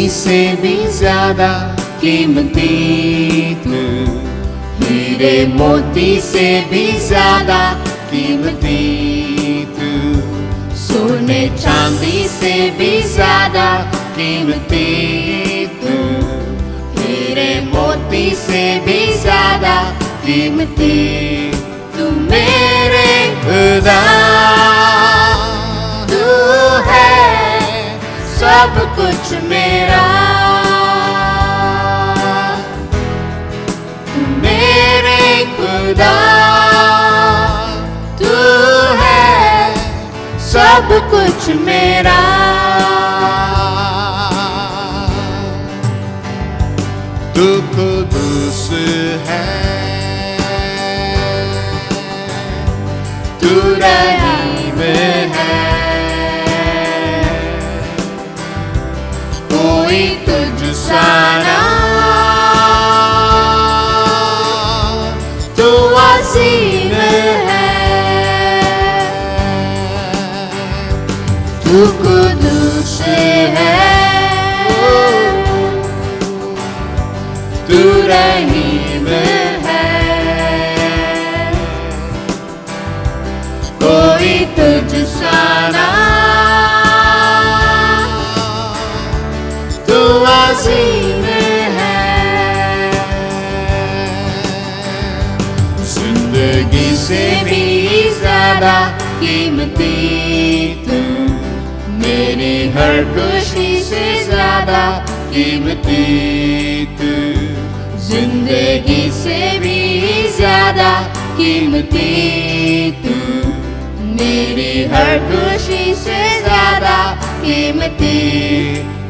से भी ज्यादा कीमती तू, हीरे मोती से भी ज्यादा कीमती तू, सोने चांदी से भी ज्यादा कीमती तू, हीरे मोती से भी ज्यादा कीमती तू मेरे खुदा। तू है सब कुछ मेरा, तू मेरे खुदा, तू है सब कुछ मेरा। तू कुदूस है, तू रहीम है, कोई तुझ सा ना, तू अजीम है, तू कुदूस है, तू रहीम है, कोई तुझ सा ना, तू अजीम है। जिंदगी से भी ज्यादा कीमती तू, मेरी हर खुशी से ज्यादा कीमती तू, जिंदगी से भी ज्यादा कीमती तू, मेरी हर खुशी से ज्यादा कीमती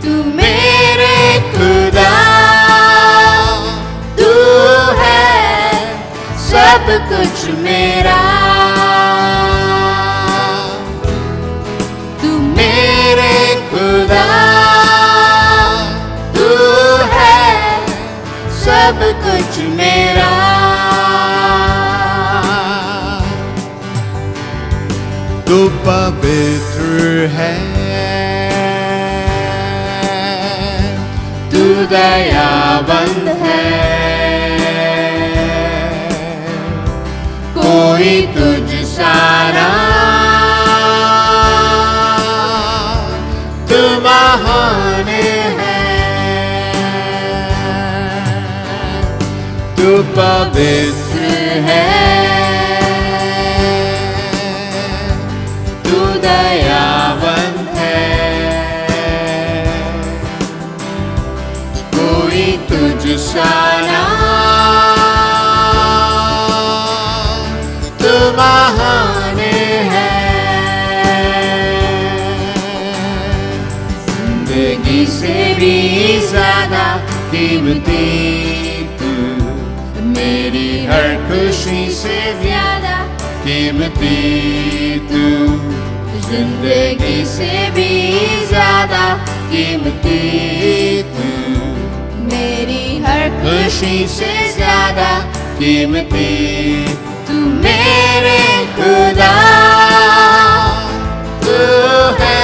तू मेरे खुदा। तू है सब कुछ मेरा, तू मेरे खुदा, तू है सब कुछ मेरा। तू पवित्र है, तू दयावंत है, कोई तुझ सा ना, तू महान है, तू पवित्र है, तू दयावंत है, कोई तुझ सा ना, तू महान है। जिंदगी से भी ज्यादा कीमती तू, मेरी हर खुशी से ज्यादा कीमती तू, जिंदगी से भी ज्यादा कीमती तू, मेरी हर खुशी से ज्यादा कीमती तू मेरे खुदा। तू है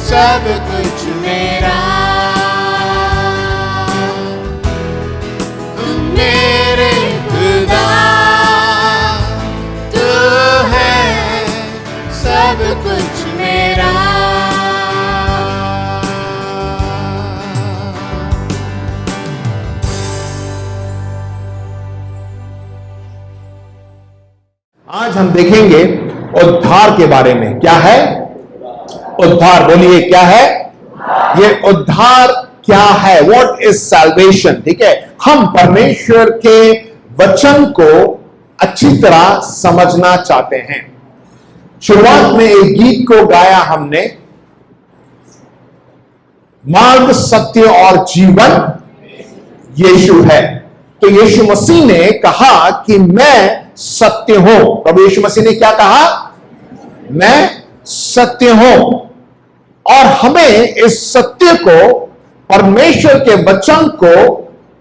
सब कुछ मेरा, तू मेरे खुदा, तू है सब कुछ मेरा। आज हम देखेंगे उद्धार के बारे में। क्या है उद्धार? बोलिए क्या है ये उद्धार? क्या है? What is salvation? ठीक है, हम परमेश्वर के वचन को अच्छी तरह समझना चाहते हैं। शुरुआत में एक गीत को गाया हमने, मार्ग सत्य और जीवन यीशु है। तो यीशु मसीह ने कहा कि मैं सत्य हूं। प्रभु यीशु मसीह ने क्या कहा? मैं सत्य हूं। और हमें इस सत्य को, परमेश्वर के वचन को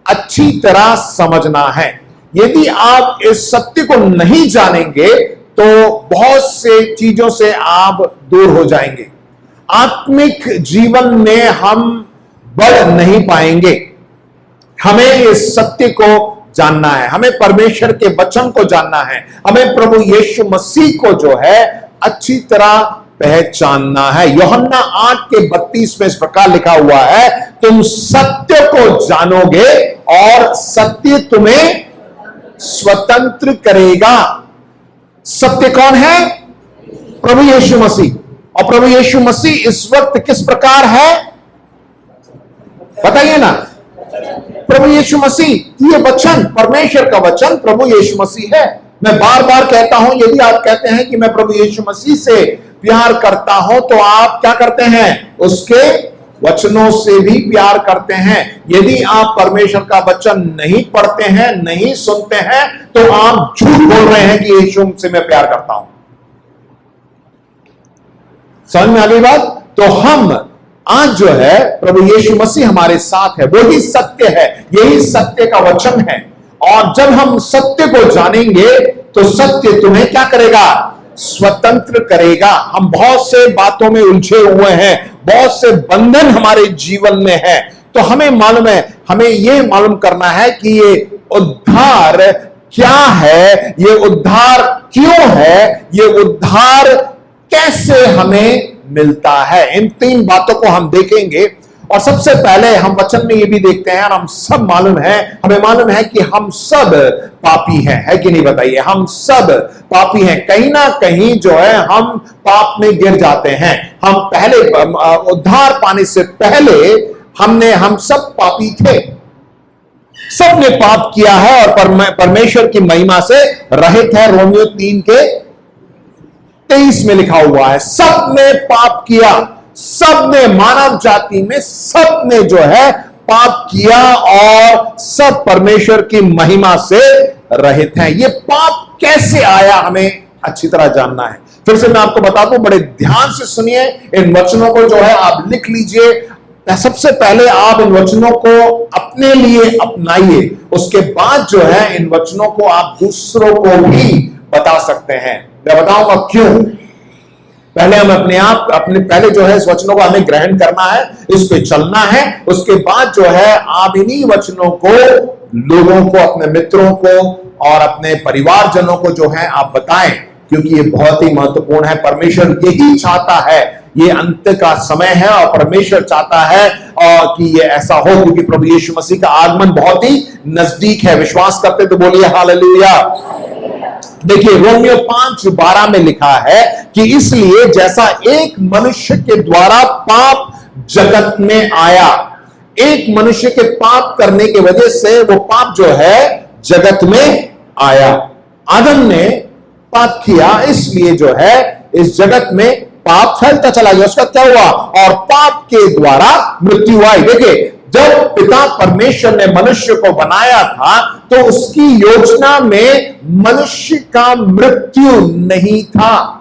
अच्छी तरह समझना है। यदि आप इस सत्य को नहीं जानेंगे तो बहुत से चीजों से आप दूर हो जाएंगे। आत्मिक जीवन में हम बढ़ नहीं पाएंगे। हमें इस सत्य को जानना है, हमें परमेश्वर के वचन को जानना है, हमें प्रभु यीशु मसीह को जो है अच्छी तरह पहचानना है। यूहन्ना 8:32 में इस प्रकार लिखा हुआ है, तुम सत्य को जानोगे और सत्य तुम्हें स्वतंत्र करेगा। सत्य कौन है? प्रभु यीशु मसीह। और प्रभु यीशु मसीह इस वक्त किस प्रकार है, बताइए ना। प्रभु यीशु मसीह, ये वचन, परमेश्वर का वचन प्रभु यीशु मसीह है। मैं बार बार कहता हूं, यदि आप कहते हैं कि मैं प्रभु यीशु मसीह से प्यार करता हूं, तो आप क्या करते हैं? उसके वचनों से भी प्यार करते हैं। यदि आप परमेश्वर का वचन नहीं पढ़ते हैं, नहीं सुनते हैं, तो आप झूठ बोल रहे हैं कि यीशु से मैं प्यार करता हूं। समझ में आ गई बात? तो हम आज जो है, प्रभु यीशु मसीह हमारे साथ है, वही सत्य है, यही सत्य का वचन है। और जब हम सत्य को जानेंगे तो सत्य तुम्हें क्या करेगा? स्वतंत्र करेगा। हम बहुत से बातों में उलझे हुए हैं, बहुत से बंधन हमारे जीवन में है। तो हमें मालूम है, हमें यह मालूम करना है कि ये उद्धार क्या है, ये उद्धार क्यों है, ये उद्धार कैसे हमें मिलता है। इन 3 बातों को हम देखेंगे। और सबसे पहले हम वचन में ये भी देखते हैं, और हम सब मालूम है, हमें मालूम है कि हम सब पापी हैं, है कि नहीं? बताइए, हम सब पापी हैं। कहीं ना कहीं जो है हम पाप में गिर जाते हैं। हम पहले उद्धार पाने से पहले हम सब पापी थे। सब ने पाप किया है और परमेश्वर की महिमा से रहित है। रोमियो 3:23 में लिखा हुआ है, सब ने पाप किया, सब ने, मानव जाति में सब ने जो है पाप किया और सब परमेश्वर की महिमा से रहित हैं। ये पाप कैसे आया, हमें अच्छी तरह जानना है। फिर से मैं आपको बता दूं, बड़े ध्यान से सुनिए, इन वचनों को जो है आप लिख लीजिए। सबसे पहले आप इन वचनों को अपने लिए अपनाइए, उसके बाद जो है इन वचनों को आप दूसरों को भी बता सकते हैं। मैं बताऊंगा क्यों। पहले हम पहले जो है इस वचनों को हमें ग्रहण करना है, इस पे चलना है। उसके बाद जो है आप इन्हीं वचनों को लोगों को, अपने मित्रों को और अपने परिवारजनों को जो है आप बताएं, क्योंकि ये बहुत ही महत्वपूर्ण है। परमेश्वर यही चाहता है, ये अंत का समय है और परमेश्वर चाहता है कि ये ऐसा हो, क्योंकि प्रभु यीशु मसीह का आगमन बहुत ही नजदीक है। विश्वास करते तो बोलिए हालेलुया। देखिए, रोमियो 5:12 में लिखा है कि इसलिए जैसा एक मनुष्य के द्वारा पाप जगत में आया, एक मनुष्य के पाप करने की वजह से वो पाप जो है जगत में आया। आदम ने पाप किया, इसलिए जो है इस जगत में पाप फैलता चला गया। उसका क्या हुआ? और पाप के द्वारा मृत्यु आई। देखिए, जब पिता परमेश्वर ने मनुष्य को बनाया था तो उसकी योजना में मनुष्य का मृत्यु नहीं था।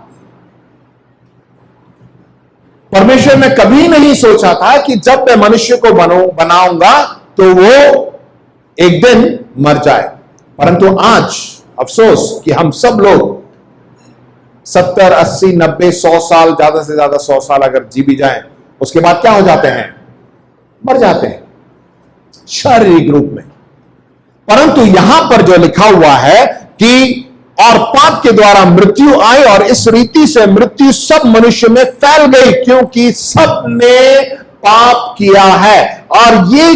परमेश्वर ने कभी नहीं सोचा था कि जब मैं मनुष्य को बनाऊंगा तो वो एक दिन मर जाए। परंतु आज अफसोस कि हम सब लोग 70, 80, 90, 100 साल, ज्यादा से ज्यादा 100 साल अगर जी भी जाएं, उसके बाद क्या हो जाते हैं? मर जाते हैं शारीरिक रूप में। परंतु यहां पर जो लिखा हुआ है कि और पाप के द्वारा मृत्यु आई, और इस रीति से मृत्यु सब मनुष्य में फैल गई, क्योंकि सब ने पाप किया है। और ये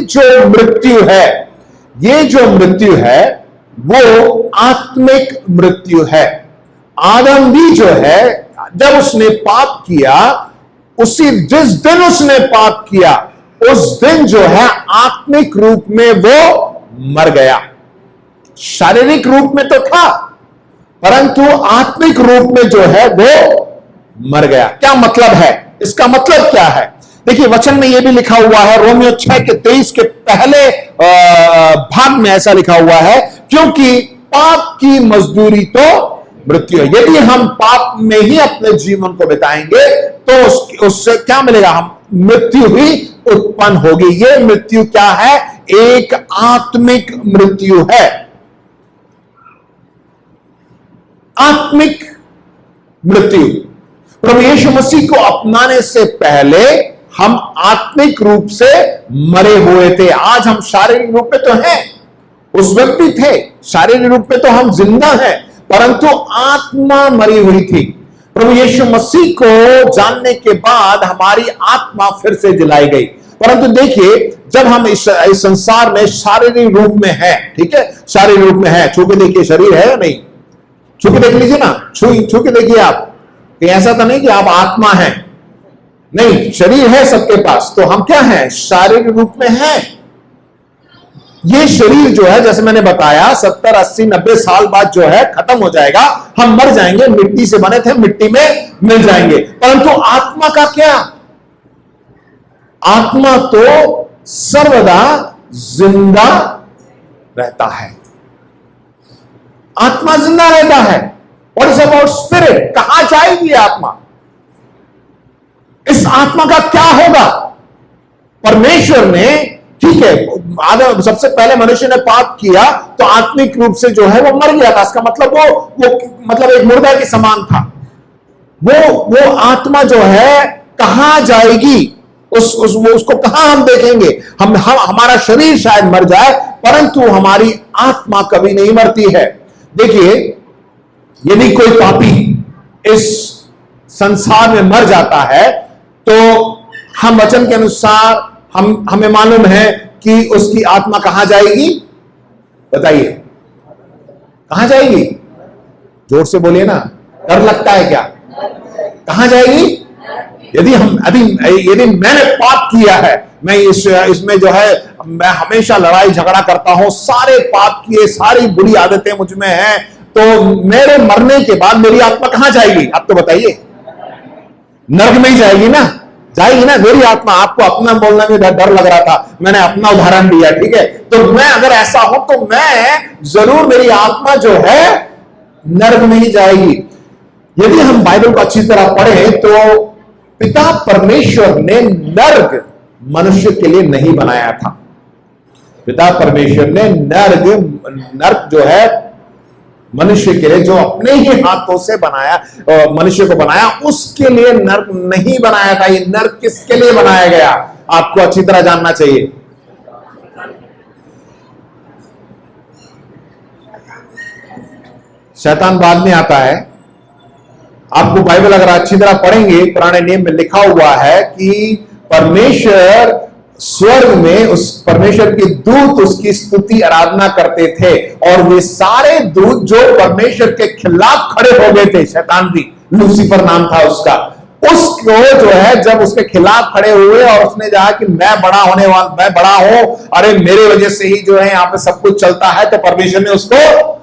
जो मृत्यु है वो आत्मिक मृत्यु है। आदम भी जो है जब उसने पाप किया, जिस दिन उसने पाप किया उस दिन जो है आत्मिक रूप में वो मर गया। शारीरिक रूप में तो था, परंतु आत्मिक रूप में जो है वो मर गया। क्या मतलब है? इसका मतलब क्या है? देखिए, वचन में यह भी लिखा हुआ है, रोमियो 6:23 के पहले भाग में ऐसा लिखा हुआ है, क्योंकि पाप की मजदूरी तो मृत्यु है। यदि हम पाप में ही अपने जीवन को बिताएंगे तो उससे क्या मिलेगा? हम मृत्यु ही उत्पन्न होगी। यह मृत्यु क्या है? एक आत्मिक मृत्यु है। आत्मिक मृत्यु। प्रभु यीशु मसीह को अपनाने से पहले हम आत्मिक रूप से मरे हुए थे। आज हम शारीरिक रूप में तो हैं, उस वक्त भी थे, शारीरिक रूप में तो हम जिंदा हैं, परंतु आत्मा मरी हुई थी। प्रभु यीशु मसीह को जानने के बाद हमारी आत्मा फिर से जलाई गई। परंतु देखिए, जब हम इस संसार में शारीरिक रूप में हैं, ठीक है, शारीरिक रूप में है, छू के देखिए शरीर है या नहीं, छू के देख लीजिए ना, छू के देखिए आप, ऐसा तो नहीं कि आप आत्मा हैं, नहीं, शरीर है सबके पास, तो हम क्या हैं, शारीरिक रूप में हैं। ये शरीर जो है, जैसे मैंने बताया, 70, 80, 90 साल बाद जो है खत्म हो जाएगा, हम मर जाएंगे, मिट्टी से बने थे, मिट्टी में मिल जाएंगे। परंतु आत्मा का क्या? आत्मा तो सर्वदा जिंदा रहता है, आत्मा जिंदा रहता है। What is about spirit? कहां जाएगी आत्मा? इस आत्मा का क्या होगा? परमेश्वर ने, ठीक है, आदम, सबसे पहले मनुष्य ने पाप किया तो आत्मिक रूप से जो है वो मर गया था। इसका मतलब वो मतलब एक मुर्दा के समान था। वो आत्मा जो है कहां जाएगी? उसको कहां हम देखेंगे? हमारा शरीर शायद मर जाए, परंतु हमारी आत्मा कभी नहीं मरती है। देखिए, यदि कोई पापी इस संसार में मर जाता है तो हम वचन के अनुसार हमें मालूम है कि उसकी आत्मा कहां जाएगी? बताइए, कहां जाएगी? जोर से बोलिए ना, डर लगता है क्या? कहां जाएगी? यदि मैंने पाप किया है, मैं इसमें जो है मैं हमेशा लड़ाई झगड़ा करता हूं, सारे पाप किए, सारी बुरी आदतें मुझ में हैं, तो मेरे मरने के बाद मेरी आत्मा कहां जाएगी? आप तो बताइए। नरक में ही जाएगी ना, जाएगी ना मेरी आत्मा। आपको अपना बोलने में डर लग रहा था, मैंने अपना उदाहरण दिया, ठीक है। तो मैं अगर ऐसा हो तो मैं जरूर, मेरी आत्मा जो है नरक में ही जाएगी। यदि हम बाइबल को अच्छी तरह पढ़ें तो पिता परमेश्वर ने नरक मनुष्य के लिए नहीं बनाया था। पिता परमेश्वर ने नरक जो है मनुष्य के लिए, जो अपने ही हाथों से बनाया, मनुष्य को बनाया, उसके लिए नरक नहीं बनाया था। ये नरक किसके लिए बनाया गया? आपको अच्छी तरह जानना चाहिए। शैतान बाद में आता है। आपको बाइबल अगर अच्छी तरह पढ़ेंगे, पुराने नियम में लिखा हुआ है कि परमेश्वर स्वर्ग में, उस परमेश्वर के दूत उसकी स्तुति आराधना करते थे, और वे सारे दूत जो परमेश्वर के खिलाफ खड़े हो गए थे, शैतान भी, लूसीफर नाम था उसका, उसको जो है जब उसके खिलाफ खड़े हुए और उसने कहा कि मैं बड़ा होने वाला, मैं बड़ा हूं, अरे मेरे वजह से ही जो है यहां पे सब कुछ चलता है, तो परमेश्वर ने उसको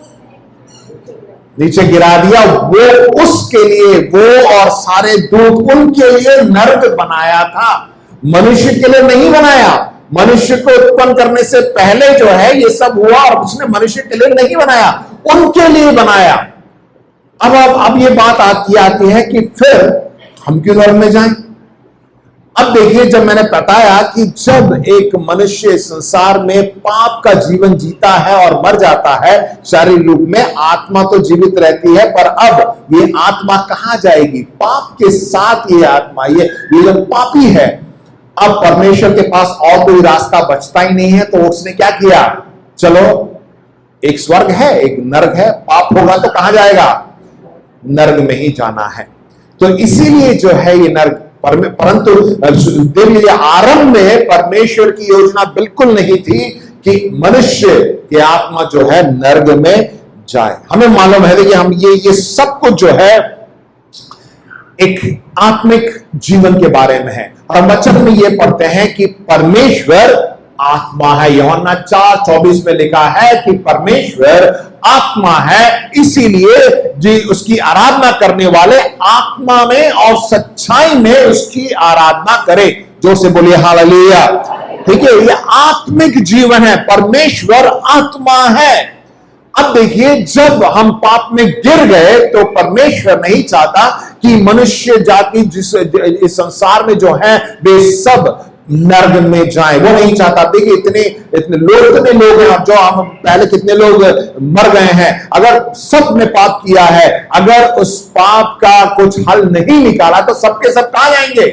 नीचे गिरा दिया। वो उसके लिए, वो और सारे दूत, उनके लिए नरक बनाया था, मनुष्य के लिए नहीं बनाया। मनुष्य को उत्पन्न करने से पहले जो है ये सब हुआ, और उसने मनुष्य के लिए नहीं बनाया, उनके लिए बनाया। अब ये बात आती है कि फिर हम क्यों नरक में जाएं? अब देखिए, जब मैंने बताया कि जब एक मनुष्य संसार में पाप का जीवन जीता है और मर जाता है शारीरिक रूप में, आत्मा तो जीवित रहती है, पर अब ये आत्मा कहां जाएगी? पाप के साथ ये आत्मा, ये जो पापी है, अब परमेश्वर के पास और कोई रास्ता बचता ही नहीं है, तो उसने क्या किया? चलो, एक स्वर्ग है, एक नरक है, पाप होगा तो कहां जाएगा? नरक में ही जाना है। तो इसीलिए जो है ये नरक, परंतु देख लीजिए, आरंभ में परमेश्वर की योजना बिल्कुल नहीं थी कि मनुष्य की आत्मा जो है नरक में जाए। हमें मालूम है कि हम ये सब कुछ जो है एक आत्मिक जीवन के बारे में है, और हम वचन में ये पढ़ते हैं कि परमेश्वर आत्मा है। यूहन्ना 4:24 में लिखा है कि परमेश्वर आत्मा है, इसीलिए जी उसकी आराधना करने वाले आत्मा में और सच्चाई में उसकी आराधना करें। जो से बोलिए हालेलुया। ठीक है, ये आत्मिक जीवन है, परमेश्वर आत्मा है। अब देखिए, जब हम पाप में गिर गए तो परमेश्वर नहीं चाहता कि मनुष्य जाति इस संसार में जो है वे सब नरक में जाएं, वो नहीं चाहता। देखिए, इतने लोग हैं, जो हम पहले कितने लोग मर गए हैं। अगर सब ने पाप किया है, अगर उस पाप का कुछ हल नहीं निकाला तो सबके सब कहां जाएंगे?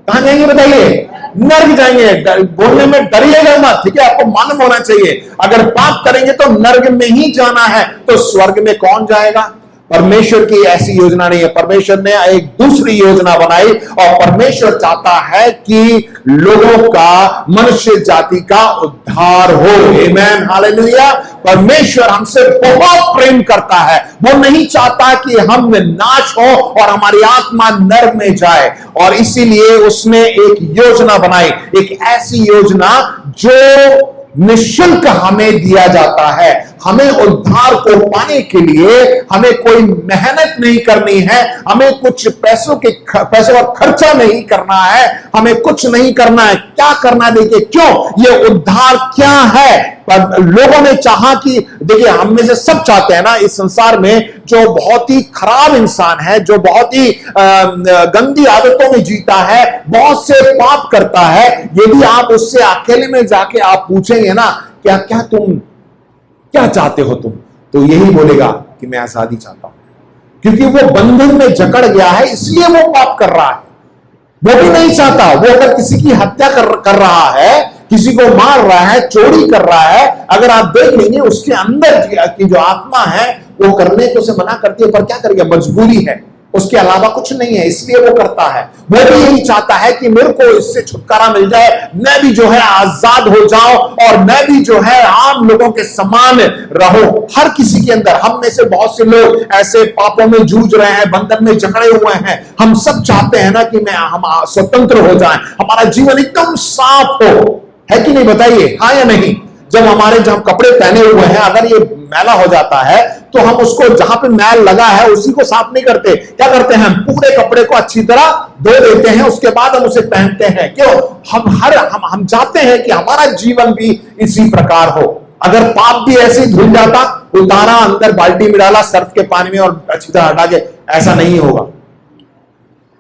कहां जाएंगे बताइए? नर्क जाएंगे। बोलने में डरिएगा मत, ठीक है? आपको मालूम होना चाहिए अगर पाप करेंगे तो नर्क में ही जाना है, तो स्वर्ग में कौन जाएगा? परमेश्वर की ऐसी योजना नहीं है। परमेश्वर ने एक दूसरी योजना बनाई और परमेश्वर चाहता है कि लोगों का, मनुष्य जाति का उद्धार हो। आमेन, हालेलुया। परमेश्वर हमसे बहुत प्रेम करता है। वो नहीं चाहता कि हम नाश हो और हमारी आत्मा नर्क में जाए, और इसीलिए उसने एक योजना बनाई, एक ऐसी योजना जो निःशुल्क हमें दिया जाता है। हमें उद्धार को पाने के लिए हमें कोई मेहनत नहीं करनी है, हमें कुछ पैसों का खर्चा नहीं करना है, हमें कुछ नहीं करना है। क्या करना, देखिए क्यों, ये उद्धार क्या है? पर लोगों ने चाहा कि, देखिए हम में से सब चाहते हैं ना इस संसार में, जो बहुत ही खराब इंसान है, जो बहुत ही गंदी आदतों में जीता है, बहुत से पाप करता है, यदि आप उससे अकेले में जाके आप पूछेंगे ना क्या क्या तुम क्या चाहते हो तुम, तो यही बोलेगा कि मैं आजादी चाहता हूं, क्योंकि वो बंधन में जकड़ गया है, इसलिए वो पाप कर रहा है। वो भी नहीं चाहता, वो अगर किसी की हत्या कर रहा है, किसी को मार रहा है, चोरी कर रहा है, अगर आप देख लेंगे उसके अंदर की जो आत्मा है वो करने को से मना करती है, पर क्या करेगा, मजबूरी है, उसके अलावा कुछ नहीं है, इसलिए वो करता है। वो भी यही चाहता है कि मेरे को इससे छुटकारा मिल जाए, मैं भी जो है आजाद हो जाऊं और मैं भी जो है आम लोगों के समान रहूं। हर किसी के अंदर, हम में से बहुत से लोग ऐसे पापों में जूझ रहे हैं, बंधन में जकड़े हुए हैं। हम सब चाहते हैं ना कि हम स्वतंत्र हो जाएं, हमारा जीवन एकदम साफ हो, है कि नहीं बताइए, हाँ या नहीं? जब हम कपड़े पहने हुए हैं, अगर ये मैला हो जाता है तो हम उसको, जहां पे मैल लगा है उसी को साफ नहीं करते, क्या करते हैं, हम पूरे कपड़े को अच्छी तरह धो देते हैं, उसके बाद हम उसे पहनते हैं। क्यों? हम चाहते हैं कि हमारा जीवन भी इसी प्रकार हो। अगर पाप भी ऐसे ही धुल जाता, उतारा, अंदर बाल्टी में डाला सर्फ के पानी में और अच्छी तरह हटा के, ऐसा नहीं होगा।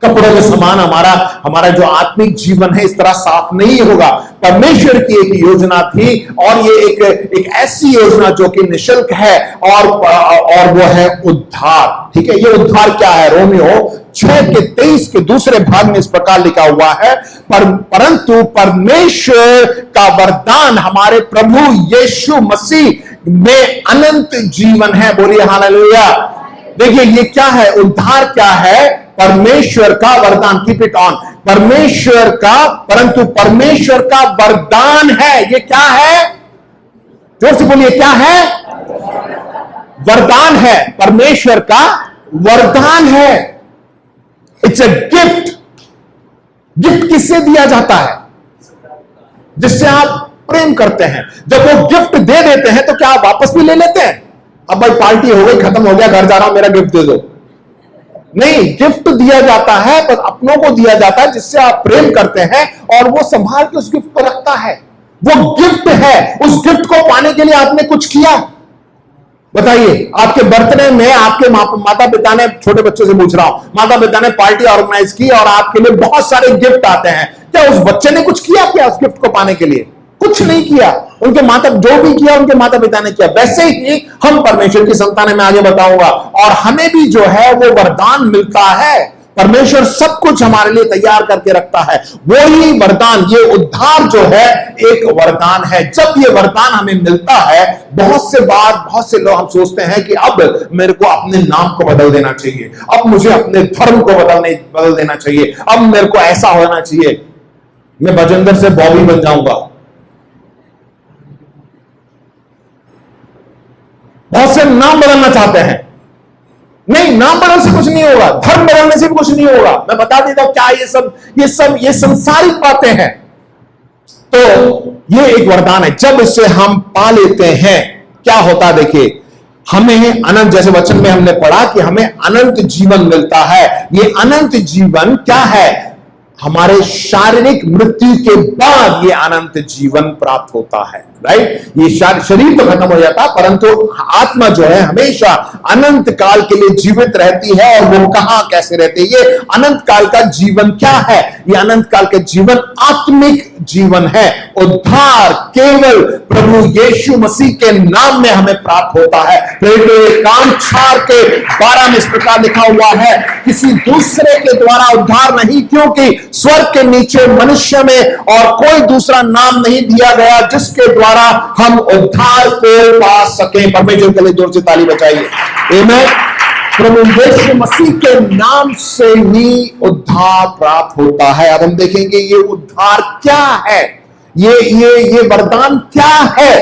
कपड़ों के समान हमारा जो आत्मिक जीवन है इस तरह साफ नहीं होगा। परमेश्वर की एक योजना थी, और ये एक ऐसी योजना जो कि निःशुल्क है, और वो है उद्धार। ठीक है, ये उद्धार क्या है? रोमियो 6:23 के दूसरे भाग में इस प्रकार लिखा हुआ है, परंतु परमेश्वर का वरदान हमारे प्रभु यीशु मसीह में अनंत जीवन है। बोलिए हालेलुया। देखिए ये क्या है, उद्धार क्या है? परमेश्वर का वरदान। Keep it on. परमेश्वर का, परंतु परमेश्वर का वरदान है। ये क्या है? जोर से बोलिए, क्या है? वरदान है। परमेश्वर का वरदान है। It's a gift. गिफ्ट किससे दिया जाता है? जिससे आप प्रेम करते हैं। जब वो गिफ्ट दे देते हैं तो क्या आप वापस भी ले लेते हैं? अब भाई पार्टी हो गई, खत्म हो गया, घर जा रहा हूं, मेरा गिफ्ट दे दो। नहीं, गिफ्ट दिया जाता है, पर अपनों को दिया जाता है जिससे आप प्रेम करते हैं, और वो संभाल के उस गिफ्ट को रखता है। वो गिफ्ट है। उस गिफ्ट को पाने के लिए आपने कुछ किया? बताइए, आपके बर्थडे में आपके माता पिता ने, छोटे बच्चों से पूछ रहा हूं, माता पिता ने पार्टी ऑर्गेनाइज की और आपके लिए बहुत सारे गिफ्ट आते हैं, क्या उस बच्चे ने कुछ किया क्या उस गिफ्ट को पाने के लिए? कुछ नहीं किया। उनके जो भी किया उनके माता पिता ने किया। वैसे ही हम परमेश्वर की संतान है, मैं आगे बताऊंगा, और हमें भी जो है वो वरदान मिलता है। परमेश्वर सब कुछ हमारे लिए तैयार करके रखता है। वही वरदान, ये उद्धार जो है एक वरदान है। जब ये वरदान हमें मिलता है, बहुत से लोग हम सोचते हैं कि अब मेरे को अपने नाम को बदल देना चाहिए, अब मुझे अपने धर्म को बदल देना चाहिए, अब मेरे को ऐसा होना चाहिए, मैं बजेंद्र से बॉबी बन जाऊंगा। बहुत से नाम बदलना चाहते हैं। नहीं, नाम बदलने से कुछ नहीं होगा, धर्म बदलने से भी कुछ नहीं होगा। मैं बता देता हूं क्या ये संसारिक बातें हैं। तो ये एक वरदान है। जब इसे हम पा लेते हैं, क्या होता है? देखिए, हमें अनंत, जैसे वचन में हमने पढ़ा कि हमें अनंत जीवन मिलता है। ये अनंत जीवन क्या है? हमारे शारीरिक मृत्यु के बाद ये अनंत जीवन प्राप्त होता है। राइट? ये शरीर तो खत्म हो जाता, परंतु आत्मा जो है हमेशा अनंत काल के लिए जीवित रहती है। और वो कहां, कैसे रहती है? ये अनंत काल का जीवन क्या है? ये अनंत काल का जीवन आत्मिक जीवन है। उद्धार केवल प्रभु यीशु मसीह के नाम में हमें प्राप्त होता है। काम 4 के 12 में इस प्रकार लिखा हुआ है, किसी दूसरे के द्वारा उद्धार नहीं, क्योंकि स्वर्ग के नीचे मनुष्य में और कोई दूसरा नाम नहीं दिया गया जिसके द्वारा हम उद्धार को पा सकें। परमेश्वर के लिए जोर से ताली बजाइए। आमीन। प्रभु यीशु मसीह के नाम से ही उद्धार प्राप्त होता है। अब हम देखेंगे ये उद्धार क्या है, ये वरदान क्या है।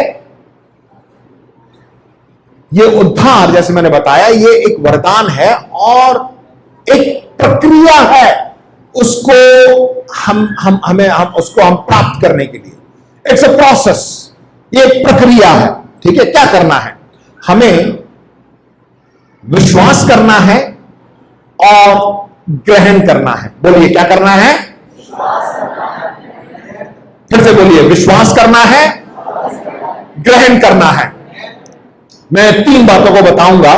ये उद्धार, जैसे मैंने बताया, ये एक वरदान है और एक प्रक्रिया है उसको हम उसको प्राप्त करने के लिए। इट्स अ प्रोसेस, ये प्रक्रिया है। ठीक है, क्या करना है? हमें विश्वास करना है और ग्रहण करना है। बोलिए, क्या करना है? फिर से बोलिए, विश्वास करना है, ग्रहण करना है। मैं 3 बातों को बताऊंगा।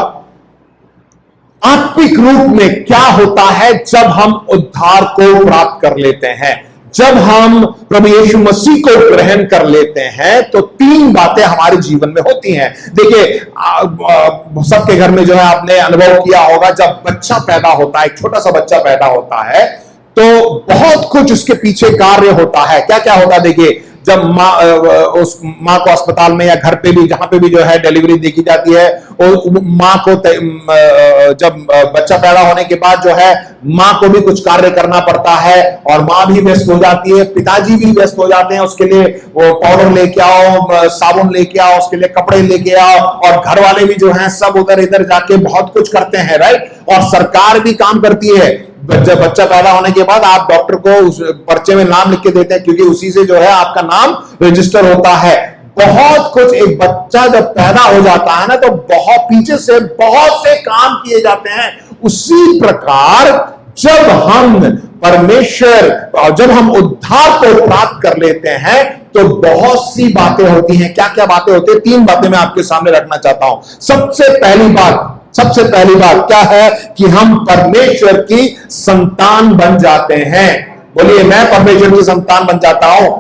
आत्मिक रूप में क्या होता है जब हम उद्धार को प्राप्त कर लेते हैं, जब हम प्रभु यीशु मसीह को ग्रहण कर लेते हैं, तो 3 बातें हमारे जीवन में होती हैं। देखिए, सबके घर में जो है आपने अनुभव किया होगा, जब बच्चा पैदा होता है, एक छोटा सा बच्चा पैदा होता है, तो बहुत कुछ उसके पीछे कार्य होता है। क्या क्या होता है? देखिए, जब उस माँ को अस्पताल में या घर पे भी, जहां पे भी जो है डिलीवरी देखी जाती है, माँ को जब बच्चा पैदा होने के बाद जो है माँ को भी कुछ कार्य करना पड़ता है और माँ भी व्यस्त हो जाती है, पिताजी भी व्यस्त हो जाते हैं। उसके लिए वो पाउडर लेके आओ, साबुन लेके आओ, उसके लिए कपड़े लेके आओ, और घर वाले भी जो है सब उधर इधर जाके बहुत कुछ करते हैं, राइट। और सरकार भी काम करती है। जब बच्चा पैदा होने के बाद आप डॉक्टर को उस पर्चे में नाम लिख के देते हैं, क्योंकि उसी से जो है आपका नाम रजिस्टर होता है। बहुत कुछ, एक बच्चा जब पैदा हो जाता है ना, तो बहुत पीछे से बहुत से काम किए जाते हैं। उसी प्रकार जब हम परमेश्वर, जब हम उद्धार को प्राप्त कर लेते हैं, तो बहुत सी बातें होती हैं। क्या क्या बातें होती हैं? 3 बातें मैं आपके सामने रखना चाहता हूं। सबसे पहली बात क्या है कि हम परमेश्वर की संतान बन जाते हैं। बोलिए, मैं परमेश्वर की संतान बन जाता हूं।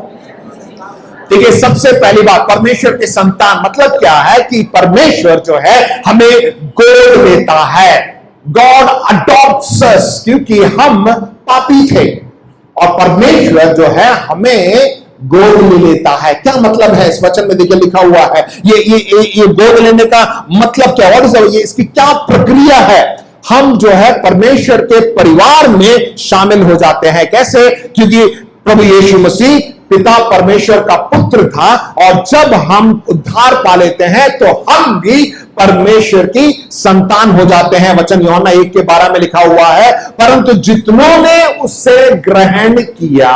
ठीक है, सबसे पहली बात, परमेश्वर की संतान मतलब क्या है कि परमेश्वर जो है हमें गोद लेता है। गॉड अडॉप्ट्स अस, क्योंकि हम पापी थे और परमेश्वर जो है हमें गोद ले लेता है। क्या मतलब है? इस वचन में देखिए लिखा हुआ है, ये गोद लेने का मतलब क्या? ये इसकी क्या प्रक्रिया है? हम जो है परमेश्वर के परिवार में शामिल हो जाते हैं। कैसे? क्योंकि प्रभु यीशु मसीह पिता परमेश्वर का पुत्र था, और जब हम उद्धार पा लेते हैं तो हम भी परमेश्वर की संतान हो जाते हैं। वचन यूहन्ना 1:12 में लिखा हुआ है, परंतु जितनों ने उससे ग्रहण किया